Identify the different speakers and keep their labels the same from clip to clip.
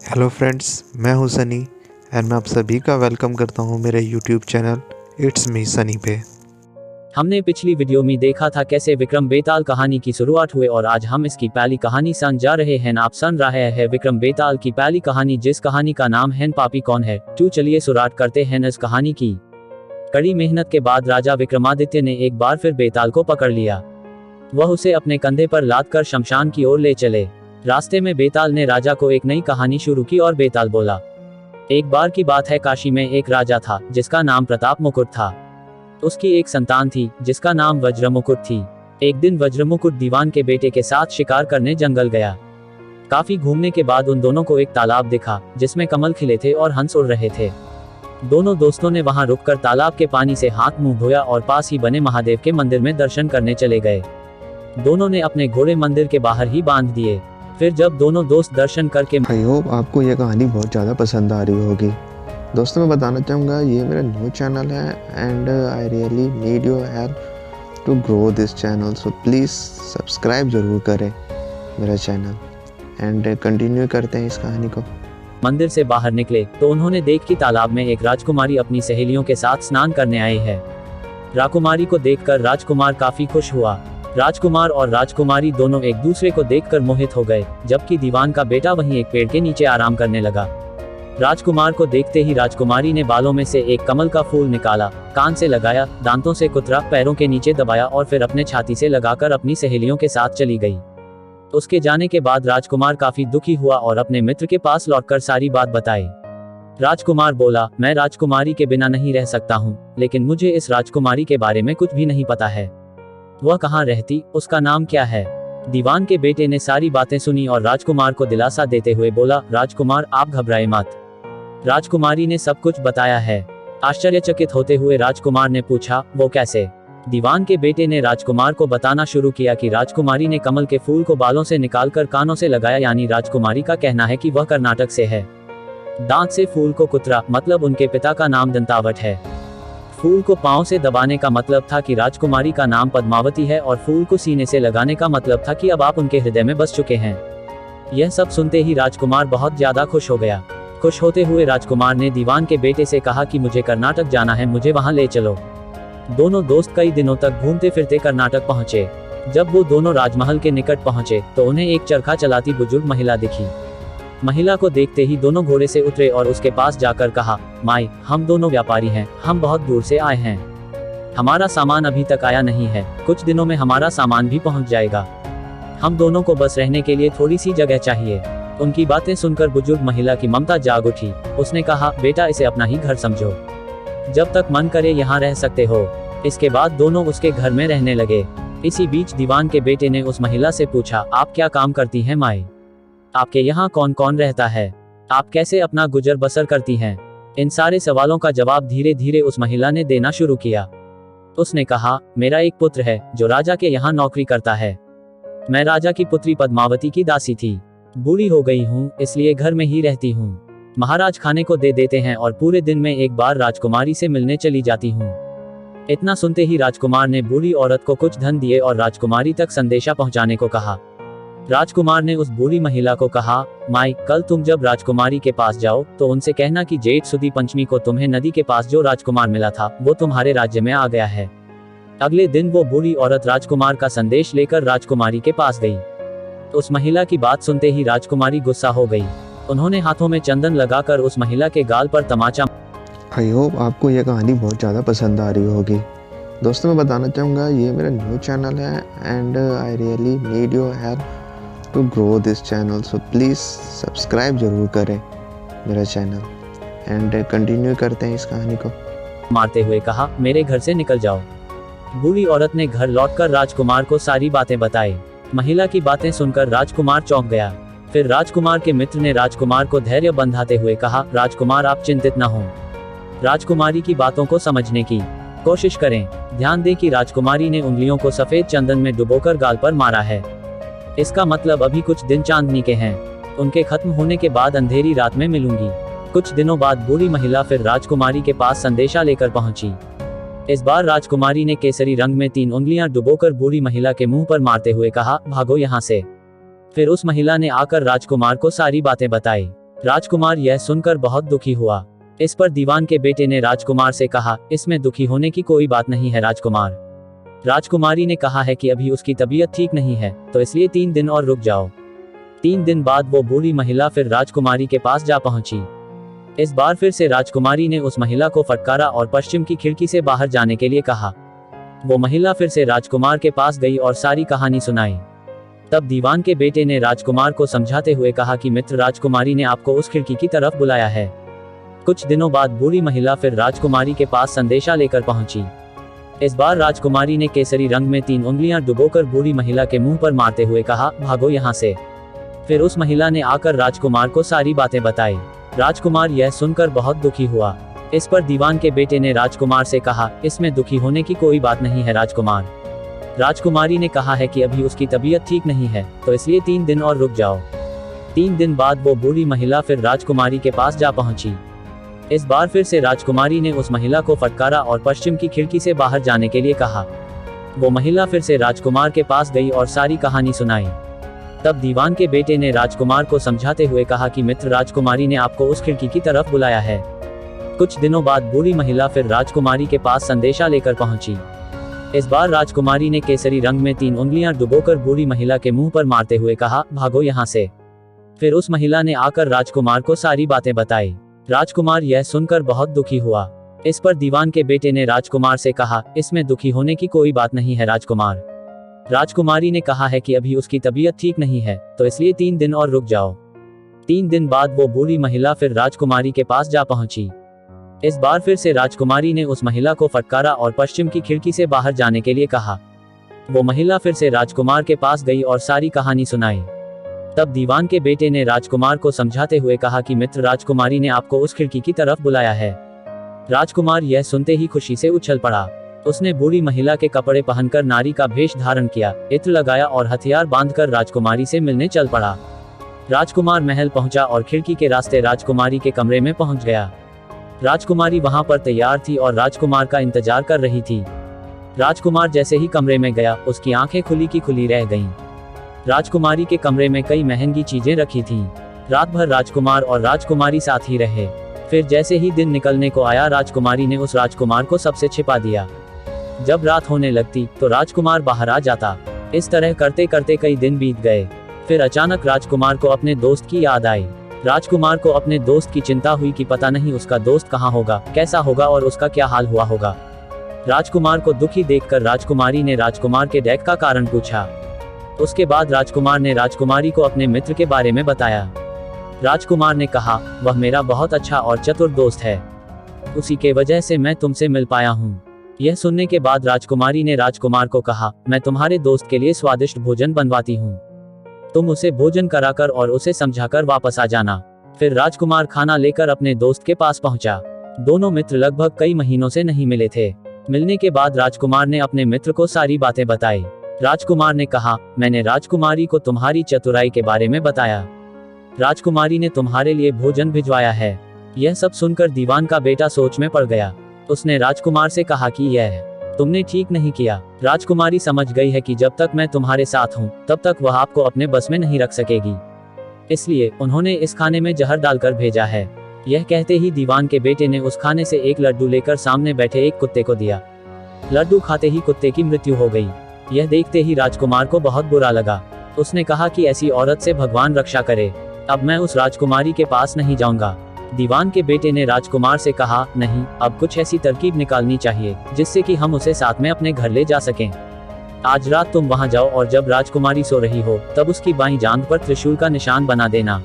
Speaker 1: Hello friends, मैं हूं Sunny and मैं आप सभी का वेलकम करता हूं मेरे YouTube channel it's me Sunny पे।
Speaker 2: हमने पिछली वीडियो में देखा था कैसे विक्रम बेताल कहानी की शुरुआत हुई और आज हम इसकी पहली कहानी सुन जा रहे हैं। आप सुन रहे हैं विक्रम बेताल की पहली कहानी, जिस कहानी का नाम है पापी कौन है। तो चलिए शुरुआत करते हैं इस कहानी की। कड़ी मेहनत के बाद राजा विक्रमादित्य ने एक बार फिर बेताल को पकड़ लिया। वह उसे अपने कंधे पर लाद कर शमशान की ओर ले चले। रास्ते में बेताल ने राजा को एक नई कहानी शुरू की और बेताल बोला, एक बार की बात है, काशी में एक राजा था जिसका नाम प्रताप मुकुट था। उसकी एक संतान थी जिसका नाम वज्रमुकुट थी। एक दिन वज्रमुकुट दीवान के बेटे के साथ शिकार करने जंगल गया। काफी घूमने के बाद उन दोनों को एक तालाब दिखा जिसमें कमल खिले थे और हंस उड़ रहे थे। दोनों दोस्तों ने वहां रुककर तालाब के पानी से हाथ मुंह धोया और पास ही बने महादेव के मंदिर में दर्शन करने चले गए। दोनों ने अपने घोड़े मंदिर के बाहर ही बांध दिए। फिर जब दोनों दोस्त दर्शन करके
Speaker 3: आई होप आपको ये कहानी बहुत ज़्यादा पसंद आ रही होगी। दोस्तों, मैं बताना चाहूँगा ये मेरा न्यू चैनल है and I really need your help to grow this channel, so please subscribe ज़रूर करें मेरा चैनल एंड कंटिन्यू करते हैं इस कहानी को।
Speaker 2: मंदिर से बाहर निकले तो उन्होंने देख कि तालाब में एक राजकुमारी अपनी सहेलियों के साथ स्नान करने आई है। राजकुमारी को देखकर राजकुमार काफी खुश हुआ। राजकुमार और राजकुमारी दोनों एक दूसरे को देखकर मोहित हो गए, जबकि दीवान का बेटा वहीं एक पेड़ के नीचे आराम करने लगा। राजकुमार को देखते ही राजकुमारी ने बालों में से एक कमल का फूल निकाला, कान से लगाया, दांतों से कुतरा, पैरों के नीचे दबाया और फिर अपने छाती से लगाकर अपनी सहेलियों के साथ चली गई। उसके जाने के बाद राजकुमार काफी दुखी हुआ और अपने मित्र के पास लौटकर सारी बात बताई। राजकुमार बोला, मैं राजकुमारी के बिना नहीं रह सकता हूँ, लेकिन मुझे इस राजकुमारी के बारे में कुछ भी नहीं पता है। वह कहाँ रहती, उसका नाम क्या है? दीवान के बेटे ने सारी बातें सुनी और राजकुमार को दिलासा देते हुए बोला, राजकुमार आप घबराए मत, राजकुमारी ने सब कुछ बताया है। आश्चर्यचकित होते हुए राजकुमार ने पूछा, वो कैसे? दीवान के बेटे ने राजकुमार को बताना शुरू किया कि राजकुमारी ने कमल के फूल को बालों से निकालकर कानों से लगाया, यानी राजकुमारी का कहना है कि वह कर्नाटक से है। दांत से फूल को कुतरा, मतलब उनके पिता का नाम दंतावट है। फूल को पांव से दबाने का मतलब था कि राजकुमारी का नाम पद्मावती है और फूल को सीने से लगाने का मतलब था कि अब आप उनके हृदय में बस चुके हैं। यह सब सुनते ही राजकुमार बहुत ज्यादा खुश हो गया। खुश होते हुए राजकुमार ने दीवान के बेटे से कहा कि मुझे कर्नाटक जाना है, मुझे वहां ले चलो। दोनों दोस्त कई दिनों तक घूमते फिरते कर्नाटक पहुंचे। जब वो दोनों राजमहल के निकट पहुंचे तो उन्हें एक चरखा चलाती बुजुर्ग महिला दिखी। महिला को देखते ही दोनों घोड़े से उतरे और उसके पास जाकर कहा, माई, हम दोनों व्यापारी हैं, हम बहुत दूर से आए हैं, हमारा सामान अभी तक आया नहीं है, कुछ दिनों में हमारा सामान भी पहुंच जाएगा, हम दोनों को बस रहने के लिए थोड़ी सी जगह चाहिए। उनकी बातें सुनकर बुजुर्ग महिला की ममता जाग उठी। उसने कहा, बेटा इसे अपना ही घर समझो, जब तक मन करे यहाँ रह सकते हो। इसके बाद दोनों उसके घर में रहने लगे। इसी बीच दीवान के बेटे ने उस महिला से पूछा, आप क्या काम करती हैं माई? आपके यहाँ कौन कौन रहता है? आप कैसे अपना गुजर बसर करती हैं? इन सारे सवालों का जवाब धीरे धीरे उस महिला ने देना शुरू किया। उसने कहा, मेरा एक पुत्र है जो राजा के यहाँ नौकरी करता है। मैं राजा की पुत्री पद्मावती की दासी थी, बूढ़ी हो गई हूँ इसलिए घर में ही रहती हूँ। महाराज खाने को दे देते हैं और पूरे दिन में एक बार राजकुमारी से मिलने चली जाती हूँ। इतना सुनते ही राजकुमार ने बूढ़ी औरत को कुछ धन दिए और राजकुमारी तक संदेशा पहुँचाने को कहा। राजकुमार ने उस बूढ़ी महिला को कहा, माई, कल तुम जब राजकुमारी के पास जाओ तो उनसे कहना कि जेठ सुदी पंचमी को तुम्हें नदी के पास जो राजकुमार मिला था वो तुम्हारे राज्य में आ गया है। अगले दिन वो बूढ़ी औरत राजकुमार का संदेश लेकर राजकुमारी के पास गई। उस महिला की बात सुनते ही राजकुमारी गुस्सा हो गई। उन्होंने हाथों में चंदन लगाकर उस महिला के गाल पर तमाचा।
Speaker 3: आई होप आपको ये कहानी बहुत ज़्यादा पसंद आ रही होगी। दोस्तों, मैं बताना चाहूँगा ये मेरा न्यू चैनल है and I really need your help to grow this channel, so please subscribe ज़रूर करें मेरा चैनल एंड कंटिन्यू करते हैं इस कहानी को।
Speaker 2: मारते हुए कहा, मेरे घर से निकल जाओ। बूढ़ी औरत ने घर लौटकर राजकुमार को सारी बातें बताई। महिला की बातें सुनकर राजकुमार चौंक गया। फिर राजकुमार के मित्र ने राजकुमार को धैर्य बंधाते हुए कहा, राजकुमार आप चिंतित न हो, राजकुमारी की बातों को समझने की कोशिश करें। ध्यान दें कि राजकुमारी ने उंगलियों को सफेद चंदन में डुबोकर गाल पर मारा है। इसका मतलब अभी कुछ दिन चांदनी के हैं। उनके खत्म होने के बाद अंधेरी रात में मिलूंगी। कुछ दिनों बाद बूढ़ी महिला फिर राजकुमारी के पास संदेशा लेकर पहुंची। इस बार राजकुमारी ने केसरी रंग में 3 उंगलियां डुबोकर बूढ़ी महिला के मुंह पर मारते हुए कहा, भागो यहाँ से। फिर उस महिला ने आकर राजकुमार को सारी बातें बताई। राजकुमार यह सुनकर बहुत दुखी हुआ। इस पर दीवान के बेटे ने राजकुमार से कहा, इसमें दुखी होने की कोई बात नहीं है राजकुमार। राजकुमारी ने कहा है कि अभी उसकी तबीयत ठीक नहीं है, तो इसलिए 3 दिन और रुक जाओ। 3 दिन बाद वो बूढ़ी महिला फिर राजकुमारी के पास जा पहुंची। इस बार फिर से राजकुमारी ने उस महिला को फटकारा और पश्चिम की खिड़की से बाहर जाने के लिए कहा। वो महिला फिर से राजकुमार के पास गई और सारी कहानी सुनाई। तब दीवान के बेटे ने राजकुमार को समझाते हुए कहा कि मित्र, राजकुमारी ने आपको उस खिड़की की तरफ बुलाया है। कुछ दिनों बाद बूढ़ी महिला फिर राजकुमारी के पास संदेशा लेकर पहुंची। इस बार राजकुमारी ने केसरी रंग में 3 उंगलियां डुबोकर बूढ़ी महिला के मुंह पर मारते हुए कहा, भागो यहाँ से। फिर उस महिला ने आकर राजकुमार को सारी बातें बताई। राजकुमार यह सुनकर बहुत दुखी हुआ। इस पर दीवान के बेटे ने राजकुमार से कहा, इसमें दुखी होने की कोई बात नहीं है राजकुमार। राजकुमारी ने कहा है कि अभी उसकी तबीयत ठीक नहीं है, तो इसलिए 3 दिन और रुक जाओ। 3 दिन बाद वो बूढ़ी महिला फिर राजकुमारी के पास जा पहुंची। इस बार फिर से राजकुमारी ने उस महिला को फटकारा और पश्चिम की खिड़की से बाहर जाने के लिए कहा। वो महिला फिर से राजकुमार के पास गई और सारी कहानी सुनाई। तब दीवान के बेटे ने राजकुमार को समझाते हुए कहा कि मित्र, राजकुमारी ने आपको उस खिड़की की तरफ बुलाया है। कुछ दिनों बाद बूढ़ी महिला फिर राजकुमारी के पास संदेशा लेकर पहुंची। इस बार राजकुमारी ने केसरी रंग में 3 उंगलियां डुबोकर बूढ़ी महिला के मुंह पर मारते हुए कहा, भागो यहाँ से। फिर उस महिला ने आकर राजकुमार को सारी बातें बताई। राजकुमार यह सुनकर बहुत दुखी हुआ। इस पर दीवान के बेटे ने राजकुमार से कहा, इसमें दुखी होने की कोई बात नहीं है राजकुमार। राजकुमारी ने कहा है कि अभी उसकी तबीयत ठीक नहीं है, तो इसलिए 3 दिन और रुक जाओ। 3 दिन बाद वो बूढ़ी महिला फिर राजकुमारी के पास जा पहुंची। इस बार फिर से राजकुमारी ने उस महिला को फटकारा और पश्चिम की खिड़की से बाहर जाने के लिए कहा। वो महिला फिर से राजकुमार के पास गई और सारी कहानी सुनाई। तब दीवान के बेटे ने राजकुमार को समझाते हुए कहा कि मित्र, राजकुमारी ने आपको उस खिड़की की तरफ बुलाया है। राजकुमार यह सुनते ही खुशी से उछल पड़ा। उसने बूढ़ी महिला के कपड़े पहनकर नारी का भेष धारण किया, इत्र लगाया और हथियार बांधकर राजकुमारी से मिलने चल पड़ा। राजकुमार महल पहुंचा और खिड़की के रास्ते राजकुमारी के कमरे में पहुंच गया। राजकुमारी वहां पर तैयार थी और राजकुमार का इंतजार कर रही थी। राजकुमार जैसे ही कमरे में गया, उसकी आंखें खुली की खुली रह गईं। राजकुमारी के कमरे में कई महंगी चीजें रखी थीं। रात भर राजकुमार और राजकुमारी साथ ही रहे। फिर जैसे ही दिन निकलने को आया, राजकुमारी ने उस राजकुमार को सबसे छिपा दिया। जब रात होने लगती तो राजकुमार बाहर आ जाता। इस तरह करते करते कई दिन बीत गए। फिर अचानक राजकुमार को अपने दोस्त की याद आई। राजकुमार को अपने दोस्त की चिंता हुई कि पता नहीं उसका दोस्त कहाँ होगा, कैसा होगा और उसका क्या हाल हुआ होगा। राजकुमार को दुखी देखकर राजकुमारी ने राजकुमार के डैक का कारण पूछा। उसके बाद राजकुमार ने राजकुमारी को अपने मित्र के बारे में बताया। राजकुमार ने कहा, वह मेरा बहुत अच्छा और चतुर दोस्त है, उसी के वजह से मैं तुमसे मिल पाया हूँ। यह सुनने के बाद राजकुमारी ने राजकुमार को कहा, मैं तुम्हारे दोस्त के लिए स्वादिष्ट भोजन बनवाती हूँ, तुम उसे भोजन कराकर और उसे समझाकर वापस आ जाना। फिर राजकुमार खाना लेकर अपने दोस्त के पास पहुंचा। दोनों मित्र लगभग कई महीनों से नहीं मिले थे। मिलने के बाद राजकुमार ने अपने मित्र को सारी बातें बताई। राजकुमार ने कहा, मैंने राजकुमारी को तुम्हारी चतुराई के बारे में बताया। राजकुमारी ने तुम्हारे लिए भोजन भिजवाया है। यह सब सुनकर दीवान का बेटा सोच में पड़ गया। उसने राजकुमार से कहा कि यह तुमने ठीक नहीं किया। राजकुमारी समझ गई है कि जब तक मैं तुम्हारे साथ हूँ, तब तक वह आपको अपने बस में नहीं रख सकेगी, इसलिए उन्होंने इस खाने में जहर डालकर भेजा है। यह कहते ही दीवान के बेटे ने उस खाने से एक लड्डू लेकर सामने बैठे एक कुत्ते को दिया। लड्डू खाते ही कुत्ते की मृत्यु हो गई। यह देखते ही राजकुमार को बहुत बुरा लगा। उसने कहा कि ऐसी औरत से भगवान रक्षा करे, अब मैं उस राजकुमारी के पास नहीं जाऊंगा। दीवान के बेटे ने राजकुमार से कहा, नहीं, अब कुछ ऐसी तरकीब निकालनी चाहिए जिससे कि हम उसे साथ में अपने घर ले जा सकें। आज रात तुम वहां जाओ और जब राजकुमारी सो रही हो तब उसकी बाईं जांघ पर त्रिशूल का निशान बना देना,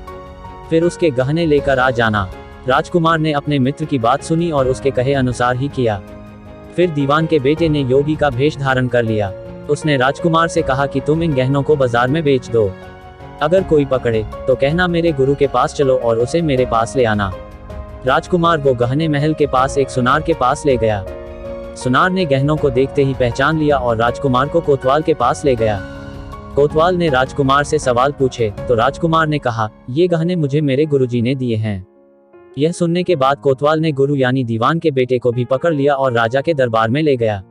Speaker 2: फिर उसके गहने लेकर आ जाना। राजकुमार ने अपने मित्र की बात सुनी और उसके कहे अनुसार ही किया। फिर दीवान के बेटे ने योगी का भेष धारण कर लिया। उसने राजकुमार से कहा कि तुम इन गहनों को बाजार में बेच दो, अगर कोई पकड़े तो कहना मेरे गुरु के पास चलो और उसे मेरे पास ले आना। राजकुमार वो गहने महल के पास एक सुनार के पास ले गया। सुनार ने गहनों को देखते ही पहचान लिया और राजकुमार को कोतवाल के पास ले गया। कोतवाल ने राजकुमार से सवाल पूछे तो राजकुमार ने कहा, ये गहने मुझे मेरे गुरुजी ने दिए हैं। यह सुनने के बाद कोतवाल ने गुरु यानी दीवान के बेटे को भी पकड़ लिया और राजा के दरबार में ले गया।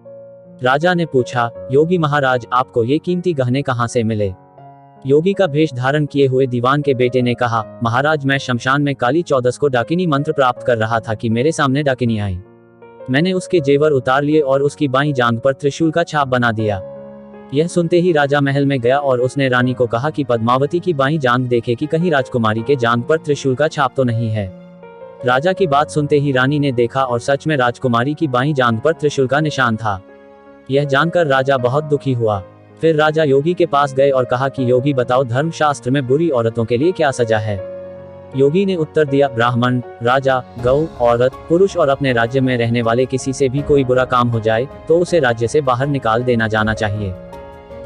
Speaker 2: राजा ने पूछा, योगी महाराज, आपको ये कीमती गहने कहाँ से मिले? योगी का भेष धारण किए हुए दीवान के बेटे ने कहा, महाराज मैं शमशान में काली चौदस को डाकिनी मंत्र प्राप्त कर रहा था कि मेरे सामने डाकिनी आई। मैंने उसके जेवर उतार लिए और उसकी बाईं जांघ पर त्रिशूल का छाप बना दिया। यह सुनते ही राजा महल में गया और उसने रानी को कहा कि पद्मावती की बाईं जांघ देखे कि कहीं राजकुमारी के जांघ पर त्रिशूल का छाप तो नहीं है। राजा की बात सुनते ही रानी ने देखा और सच में राजकुमारी की बाईं जांघ पर त्रिशूल का निशान था। यह जानकर राजा बहुत दुखी हुआ। फिर राजा योगी के पास गए और कहा कि योगी बताओ धर्मशास्त्र में बुरी औरतों के लिए क्या सजा है। योगी ने उत्तर दिया, ब्राह्मण, राजा, गौ, औरत, पुरुष और अपने राज्य में रहने वाले किसी से भी कोई बुरा काम हो जाए तो उसे राज्य से बाहर निकाल देना जाना चाहिए।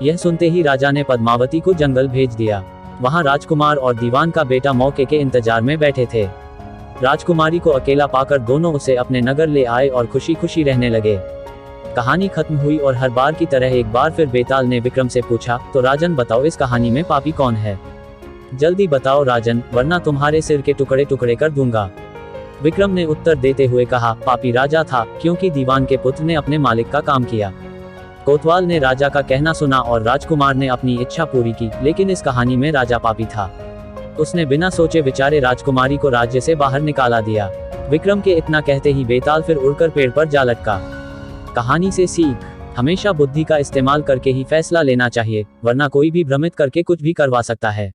Speaker 2: यह सुनते ही राजा ने पद्मावती को जंगल भेज दिया। वहां राजकुमार और दीवान का बेटा मौके के इंतजार में बैठे थे। राजकुमारी को अकेला पाकर दोनों उसे अपने नगर ले आए और खुशी खुशी रहने लगे। कहानी खत्म हुई और हर बार की तरह एक बार फिर बेताल ने विक्रम से पूछा, तो राजन बताओ इस कहानी में पापी कौन है? जल्दी बताओ राजन, वरना तुम्हारे सिर के टुकड़े टुकड़े कर दूंगा। विक्रम ने उत्तर देते हुए कहा, पापी राजा था, क्योंकि दीवान के पुत्र ने अपने मालिक का काम किया। कोतवाल ने राजा का कहना सुना और राजकुमार ने अपनी इच्छा पूरी की, लेकिन इस कहानी में राजा पापी था। उसने बिना सोचे विचारे राजकुमारी को राज्य से बाहर निकाला दिया। विक्रम के इतना कहते ही बेताल फिर उड़कर पेड़ पर जा लटका। कहानी से सीख, हमेशा बुद्धि का इस्तेमाल करके ही फैसला लेना चाहिए, वरना कोई भी भ्रमित करके कुछ भी करवा सकता है।